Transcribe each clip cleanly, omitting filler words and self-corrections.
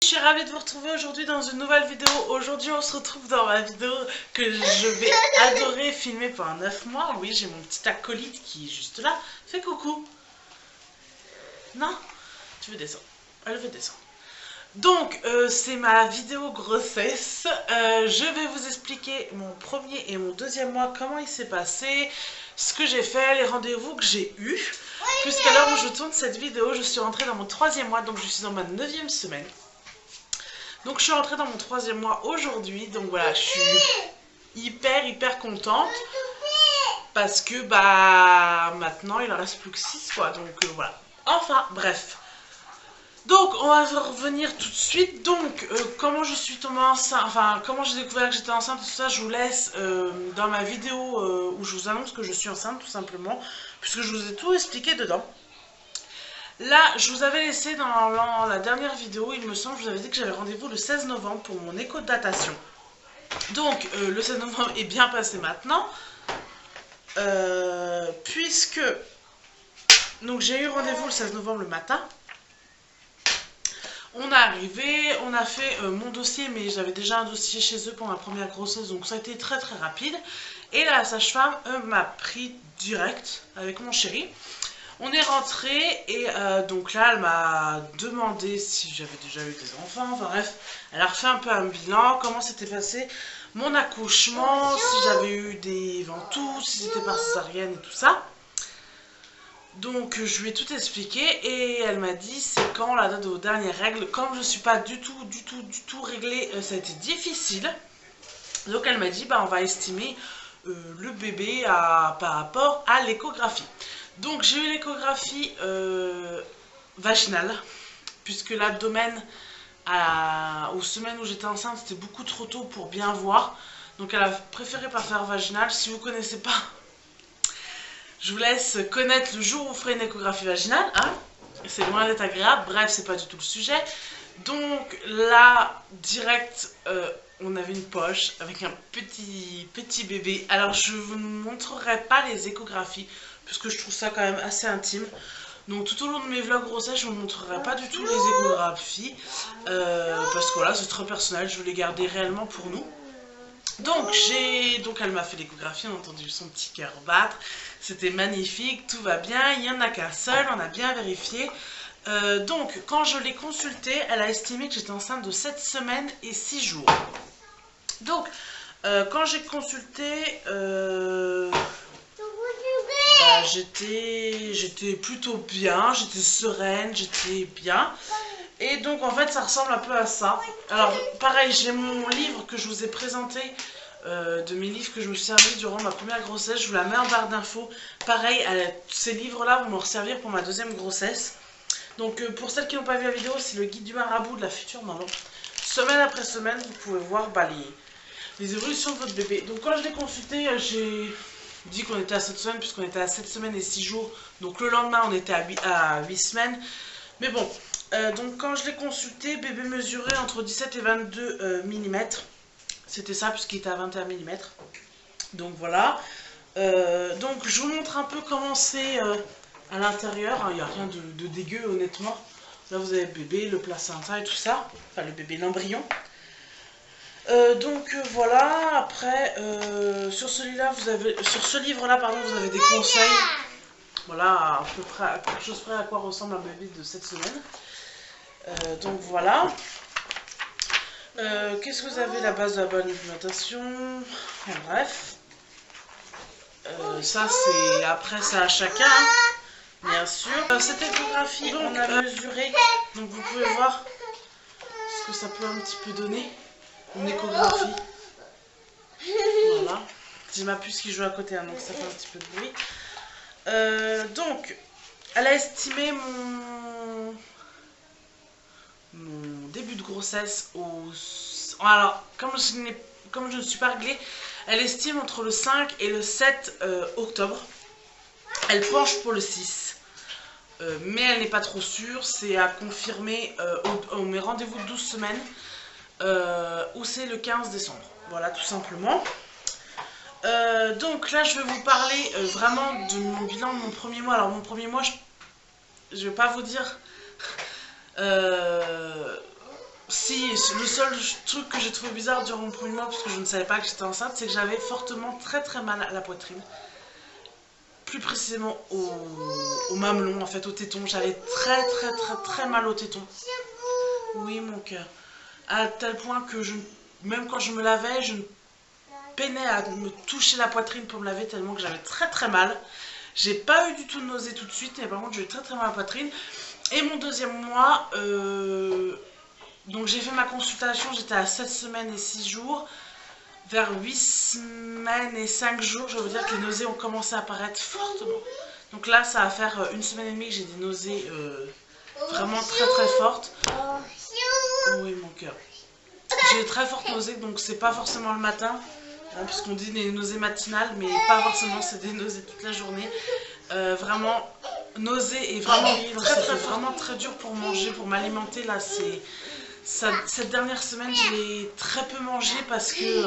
Je suis ravie de vous retrouver aujourd'hui dans une nouvelle vidéo. Aujourd'hui on se retrouve dans ma vidéo que je vais adorer filmer pendant 9 mois. Oui, j'ai mon petit acolyte qui est juste là. Fais coucou. Non? Tu veux descendre? Elle veut descendre. Donc c'est ma vidéo grossesse. Je vais vous expliquer mon premier et mon deuxième mois, comment il s'est passé, ce que j'ai fait, les rendez-vous que j'ai eus. Puisqu'à l'heure où je tourne cette vidéo, je suis rentrée dans mon 3e mois, donc je suis dans ma 9e semaine. Donc je suis rentrée dans mon 3e mois aujourd'hui, donc voilà, je suis hyper contente. Parce que bah maintenant il en reste plus que 6 quoi, donc voilà. Enfin bref. Donc on va revenir tout de suite. Donc comment je suis tombée enceinte, enfin comment j'ai découvert que j'étais enceinte, tout ça je vous laisse dans ma vidéo où je vous annonce que je suis enceinte tout simplement. Puisque je vous ai tout expliqué dedans. Là, je vous avais laissé dans la dernière vidéo, il me semble, je vous avais dit que j'avais rendez-vous le 16 novembre pour mon écho de datation. Donc, le 16 novembre est bien passé maintenant. Puisque... Donc, j'ai eu rendez-vous le 16 novembre le matin. On est arrivé, on a fait mon dossier, mais j'avais déjà un dossier chez eux pour ma première grossesse, donc ça a été très rapide. Et la sage-femme m'a pris direct avec mon chéri. On est rentré et donc là elle m'a demandé si j'avais déjà eu des enfants, enfin bref, elle a refait un peu un bilan, comment s'était passé mon accouchement, si j'avais eu des ventouses, si c'était par césarienne et tout ça. Donc je lui ai tout expliqué et elle m'a dit c'est quand la date de vos dernières règles. Comme je suis pas du tout réglée, ça a été difficile. Donc elle m'a dit bah on va estimer le bébé par rapport à l'échographie. Donc j'ai eu l'échographie vaginale, puisque l'abdomen aux semaines où j'étais enceinte c'était beaucoup trop tôt pour bien voir. Donc elle a préféré pas faire vaginale. Si vous connaissez pas, je vous laisse connaître le jour où vous ferez une échographie vaginale. Hein, c'est loin d'être agréable, bref c'est pas du tout le sujet. Donc là, direct, on avait une poche avec un petit bébé. Alors je vous montrerai pas les échographies, puisque je trouve ça quand même assez intime. Donc tout au long de mes vlogs grossesse, je ne vous montrerai pas du tout les échographies. Parce que voilà, c'est très personnel, je veux les garder réellement pour nous. Donc elle m'a fait l'échographie, on a entendu son petit cœur battre. C'était magnifique, tout va bien, il n'y en a qu'un seul, on a bien vérifié. Donc quand je l'ai consultée, elle a estimé que j'étais enceinte de 7 semaines et 6 jours. Donc quand j'ai consulté, j'étais plutôt bien, j'étais sereine, j'étais bien. Et donc en fait ça ressemble un peu à ça. Alors pareil, j'ai mon livre que je vous ai présenté, de mes livres que je me suis servi durant ma première grossesse. Je vous la mets en barre d'infos. Pareil, ces livres là vont me servir pour ma deuxième grossesse. Donc pour celles qui n'ont pas vu la vidéo, c'est le guide du marabout de la future maman. Semaine après semaine, vous pouvez voir les évolutions de votre bébé. Donc quand je l'ai consulté, j'ai dit qu'on était à 7 semaines, puisqu'on était à 7 semaines et 6 jours. Donc le lendemain, on était à 8 semaines. Mais bon, donc quand je l'ai consulté, bébé mesurait entre 17 et 22 mm. C'était ça, puisqu'il était à 21 mm. Donc voilà. Donc je vous montre un peu comment c'est à l'intérieur. Il n'y a rien de dégueu, honnêtement. Là, vous avez le bébé, le placenta et tout ça. Enfin, le bébé, l'embryon. Donc voilà, après sur ce livre-là, pardon, vous avez des conseils. Voilà, à peu près quelque chose près à quoi ressemble un bébé de 7 semaines. Donc voilà. Qu'est-ce que vous avez? La base de la bonne alimentation. Enfin, bref. Ça c'est après ça à chacun, hein, bien sûr. Cette échographie, on a mesuré. Donc vous pouvez voir ce que ça peut un petit peu donner. Une échographie. Voilà. J'ai ma puce qui joue à côté, hein, donc ça fait un petit peu de bruit. Donc, elle a estimé mon début de grossesse Alors, comme je ne suis pas réglée, elle estime entre le 5 et le 7 octobre. Elle penche pour le 6. Mais elle n'est pas trop sûre. C'est à confirmer au mes rendez-vous de 12 semaines. Où c'est le 15 décembre. Voilà, tout simplement. Donc là, je vais vous parler vraiment de mon bilan de mon premier mois. Alors, mon premier mois, je vais pas vous dire Si, le seul truc que j'ai trouvé bizarre durant mon premier mois, parce que je ne savais pas que j'étais enceinte, c'est que j'avais fortement très mal à la poitrine. Plus précisément au mamelon, en fait, au téton. J'avais très mal au téton. Oui, mon cœur. À tel point que même quand je me lavais, je peinais à me toucher la poitrine pour me laver tellement que j'avais très mal. J'ai pas eu du tout de nausée tout de suite, mais par contre j'ai eu très mal à la poitrine. Et mon deuxième mois, donc j'ai fait ma consultation, j'étais à 7 semaines et 6 jours. Vers 8 semaines et 5 jours, je veux dire que les nausées ont commencé à apparaître fortement. Donc là, ça va faire 1 semaine et demie que j'ai des nausées vraiment très fortes. Oui, mon cœur. J'ai très fortes nausées, donc c'est pas forcément le matin, hein, puisqu'on dit des nausées matinales, mais pas forcément, c'est des nausées toute la journée. Vraiment, nausées et vraiment vraiment très dur pour manger, pour m'alimenter. Là, cette dernière semaine, j'ai très peu mangé parce que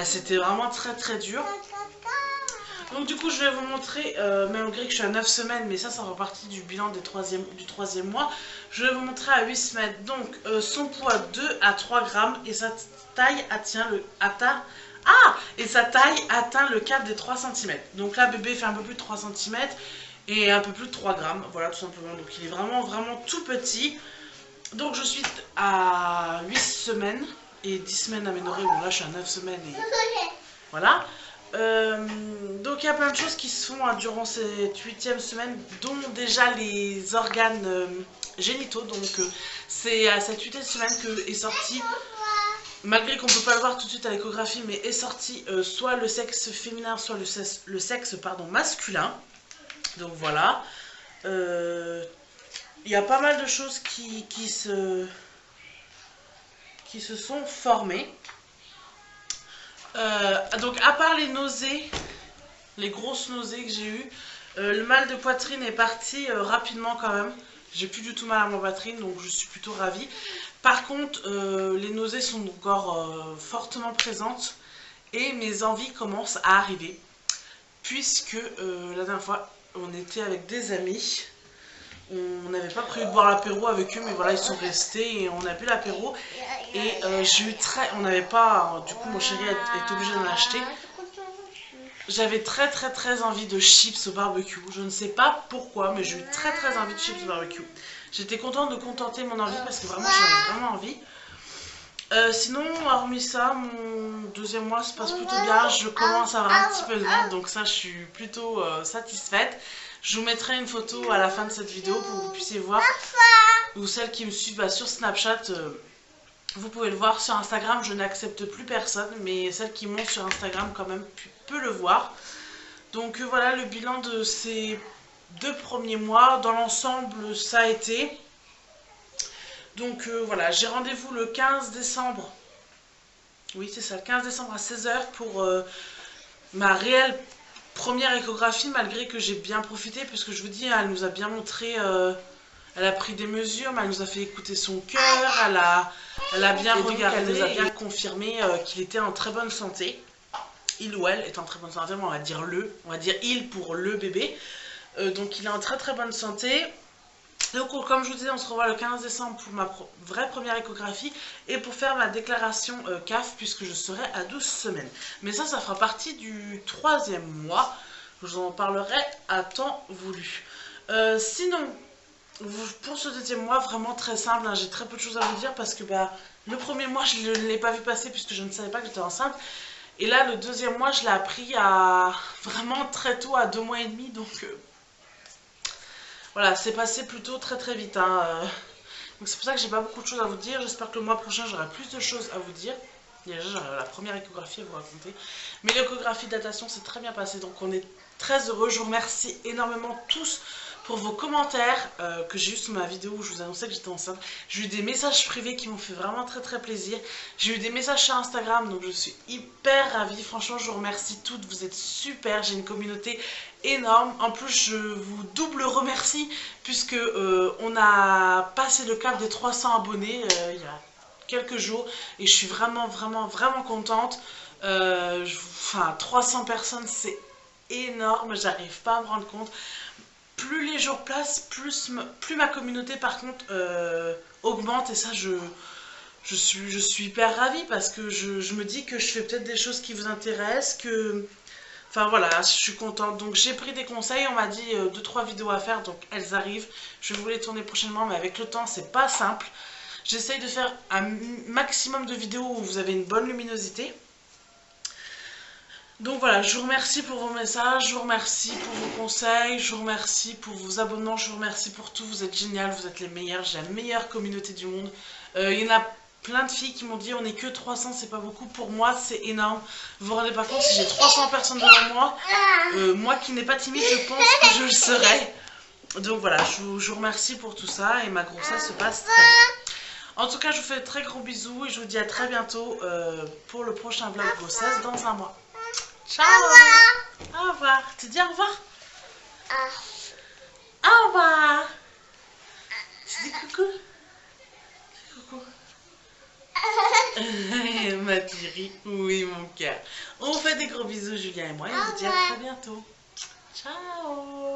c'était vraiment très dur. Donc du coup, je vais vous montrer, malgré que je suis à 9 semaines, mais ça fait partie du bilan du troisième mois, je vais vous montrer à 8 semaines. Donc, son poids 2 à 3 grammes et sa taille atteint le cap des 3 cm. Donc là, bébé fait un peu plus de 3 cm et un peu plus de 3 grammes, voilà, tout simplement. Donc il est vraiment tout petit. Donc je suis à 8 semaines et 10 semaines aménorrhées. Bon là je suis à 9 semaines et voilà. Donc il y a plein de choses qui se font durant cette 8e semaine, dont déjà les organes génitaux. Donc c'est à cette 8e semaine que est sorti, malgré qu'on ne peut pas le voir tout de suite à l'échographie, mais est sorti soit le sexe féminin, soit le sexe masculin. Donc voilà. Il y a pas mal de choses qui se sont formées. Donc à part les nausées, les grosses nausées que j'ai eues, le mal de poitrine est parti rapidement quand même. J'ai plus du tout mal à ma poitrine, donc je suis plutôt ravie. Par contre, les nausées sont encore fortement présentes et mes envies commencent à arriver. Puisque la dernière fois, on était avec des amis. On n'avait pas prévu de boire l'apéro avec eux, mais voilà, ils sont restés et on a bu l'apéro. Et j'ai eu on n'avait pas, du coup mon chéri est obligé d'en acheter. J'avais très envie de chips au barbecue. Je ne sais pas pourquoi, mais j'ai eu très envie de chips au barbecue. J'étais contente de contenter mon envie parce que vraiment j'avais vraiment envie. Sinon, hormis ça, mon deuxième mois se passe plutôt bien. Je commence à avoir un petit peu de ventre, donc ça je suis plutôt satisfaite. Je vous mettrai une photo à la fin de cette vidéo pour que vous puissiez voir. Ou celles qui me suivent sur Snapchat, vous pouvez le voir. Sur Instagram, je n'accepte plus personne, mais celles qui montent sur Instagram quand même peut le voir. Donc voilà le bilan de ces 2 premiers mois. Dans l'ensemble, ça a été. Donc voilà, j'ai rendez-vous le 15 décembre. Oui, c'est ça, le 15 décembre à 16 h pour ma réelle première échographie, malgré que j'ai bien profité, puisque je vous dis, elle nous a bien montré, elle a pris des mesures, mais elle nous a fait écouter son cœur, elle a bien regardé, elle nous a bien confirmé qu'il était en très bonne santé. Il ou elle est en très bonne santé, mais on va dire il pour le bébé. Donc il est en très bonne santé. Donc comme je vous disais, on se revoit le 15 décembre pour ma vraie première échographie et pour faire ma déclaration CAF, puisque je serai à 12 semaines. Mais ça fera partie du 3e mois. Je vous en parlerai à temps voulu. Sinon, pour ce 2e mois, vraiment très simple, hein, j'ai très peu de choses à vous dire parce que le premier mois, je ne l'ai pas vu passer puisque je ne savais pas que j'étais enceinte. Et là, le 2e mois, je l'ai appris vraiment très tôt, à 2 mois et demi, donc... Voilà, c'est passé plutôt très vite. Hein. Donc c'est pour ça que j'ai pas beaucoup de choses à vous dire. J'espère que le mois prochain, j'aurai plus de choses à vous dire. Déjà, j'aurai la première échographie à vous raconter. Mais l'échographie de datation s'est très bien passée. Donc on est très heureux. Je vous remercie énormément tous pour vos commentaires que j'ai eu sous ma vidéo où je vous annonçais que j'étais enceinte. J'ai eu des messages privés qui m'ont fait vraiment très plaisir. J'ai eu des messages sur Instagram, donc je suis hyper ravie. Franchement, je vous remercie toutes, vous êtes super. J'ai une communauté énorme. En plus, je vous double remercie puisque on a passé le cap des 300 abonnés il y a quelques jours et je suis vraiment contente. 300 personnes, c'est énorme, j'arrive pas à me rendre compte. Plus les jours passent, plus ma communauté par contre augmente, et ça je suis hyper ravie parce que je me dis que je fais peut-être des choses qui vous intéressent, que... Enfin voilà, je suis contente. Donc j'ai pris des conseils, on m'a dit 2-3 vidéos à faire, donc elles arrivent. Je vais vous les tourner prochainement, mais avec le temps, c'est pas simple. J'essaye de faire un maximum de vidéos où vous avez une bonne luminosité. Donc voilà, je vous remercie pour vos messages, je vous remercie pour vos conseils, je vous remercie pour vos abonnements, je vous remercie pour tout. Vous êtes génial, vous êtes les meilleurs, j'ai la meilleure communauté du monde. Il y en a plein de filles qui m'ont dit on est que 300, c'est pas beaucoup. Pour moi, c'est énorme. Vous vous rendez pas compte, si j'ai 300 personnes devant moi, moi qui n'ai pas timide, je pense que je le serai. Donc voilà, je vous remercie pour tout ça et ma grossesse se passe très bien. En tout cas, je vous fais de très gros bisous et je vous dis à très bientôt pour le prochain vlog grossesse dans un mois. Ciao. Au revoir. Tu dis au revoir? Au revoir. Tu dis coucou? Coucou. Ma chérie. Oui, mon cœur. On fait des gros bisous, Julien et moi. Et on vous dit à très bientôt. Ciao.